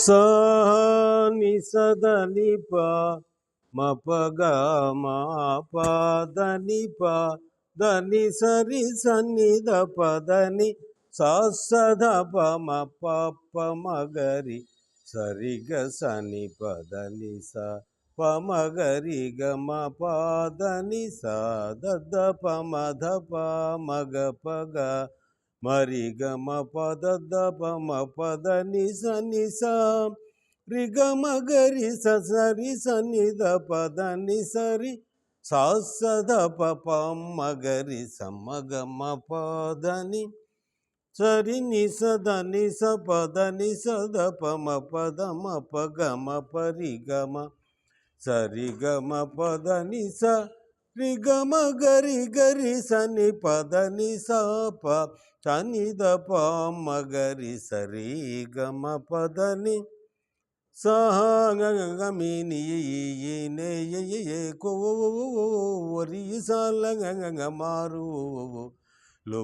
సా ని సద ని ప మ ప గ మ ప ద ని ప ద ని సరి స ని ద ప ద ని సా స ధ ప మ ప ప మ గ రి సరి గ స ని ప ద ని స ప మ గ రి గ మ ప ద ని స ద ద ప మ ధ ప మ గ ప గ మరి గ మ ప ద ద ప మ ప ద ని స ని స రి గ మ గ రి స స రి స ని ద ప ద ని స రి సా స ధ ప ప మ గ రి స మ గ మ ప ద ని సరి ని స ద ని స ప ద ని స ద ప మ ప ద మ ప గ మ ప రి గ మ సరి గ మ ప ద ని స రి గ మ గ రి గ రి స ని ప ద ని స ప త ని ద ప మ గ రి స రి గ మ ప ద ని స గ గ గ మీ ని ఈ నే ఏ కో రి స ల గ గ గ మారు లో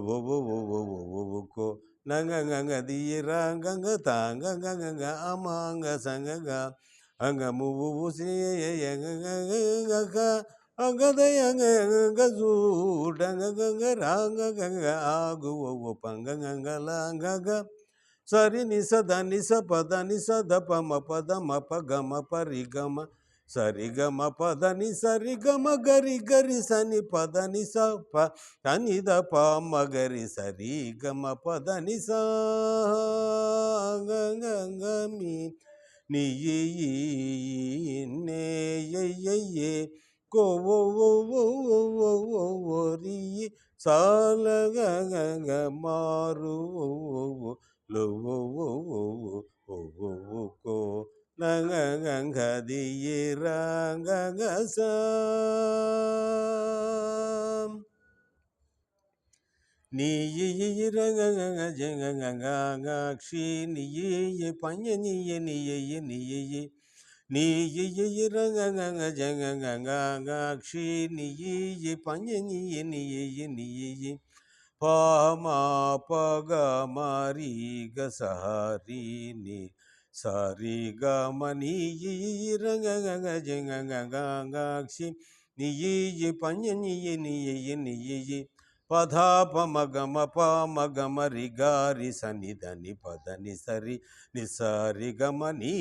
కో న గ గ గ ది ర గ గ త గ గ గ గ అ మ గ స గ గ అ గ ము సి య గ గ గ గ గ అ గ ద య గ గ జు డ గ గ గ ర గ గ గ ఆ గు ప గ గ గ ల గ గ సరి ని స ద ని స ప ద ని స ద ప మ ప ద మ ప గ మ ప రి గ మ సరి గ మ ప ద ని స రి గ మ గ రి స ని ప ద ని స ప త ని ద ప మ గ రి స రి గ మ ప ద ని స గ గ గ మీ ని ఈ నే ఏ కో రి సా ల గ గ గ మారు లో కో న గ గ గ ది ర గ గ స ని ర గ గ గ జ గ గ గ గ క్షి ని ప ని ని ని ని ర గ గ గ జ గ గ గ గ క్షి ని ప ని ని ప మ ప గ మ రి గ స రి ని స రి గ మ ని ర గ గ గ జ గ గ గ గ క్షి ని ప ని ని ప ధ ప మ గ మ ప మ గ మ రి గ రి స ని ద ని ప ద ని స రి ని స రి గ మ ని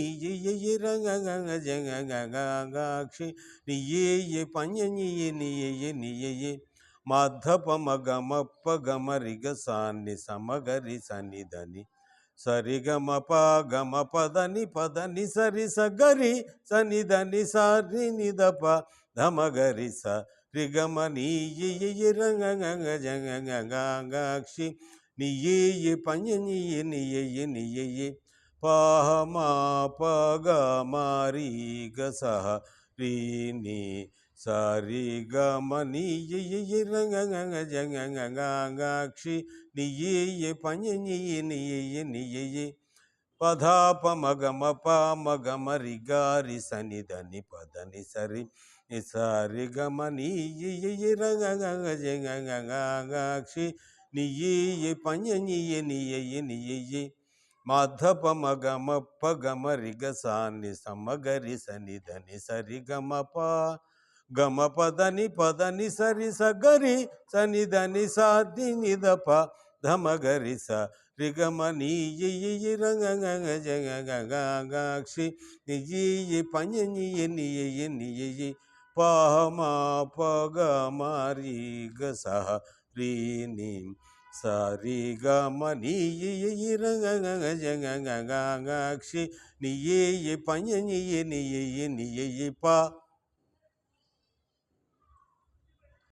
ర గ గ గ జ గ గ గ గ క్షి ని ప ని ని మ ధ ప మ గ మ ప గ మ రి గ స ని స మ గ రి స ని ద ని స రి గ మ ప గ మ ప ద ని స రి స గ రి స ని ద ని స రి ని ద ప ధ మ గ రి స రి గ మ ని ర గ గ గ జ గ గ గ గ క్షి ని ప ని ని ప మ ప గ మ రి గ స రి ని స రి గ మ ని ర గ గ గ జ గ గ గ గ క్షి ని ప ని ని ప ధ ప మ గ మ ప మ గ మ రి గ రి స ని ద ని ప ద ని స రి ని స రి గ మ ని ర గ గ గ జ గ గ గ గ క్షి ని ప ని ని మ ధ ప మ గ మ ప గ మ రి గ స ని స మ గ రి స ని ద ని స రి గ మ ప గ మ ప ద ని స రి స గ రి స ని ద ని స ది ని ద ప ధ మ గ రి స రి గ మ ని ర గ గ గ జ గ గ గ గ క్షి ని ప ని ని ప మ ప గ మ రి గ స రి ని స రి గ మ ని ర గ గ గ జ గ గ గ గ క్షి ని ప ని ప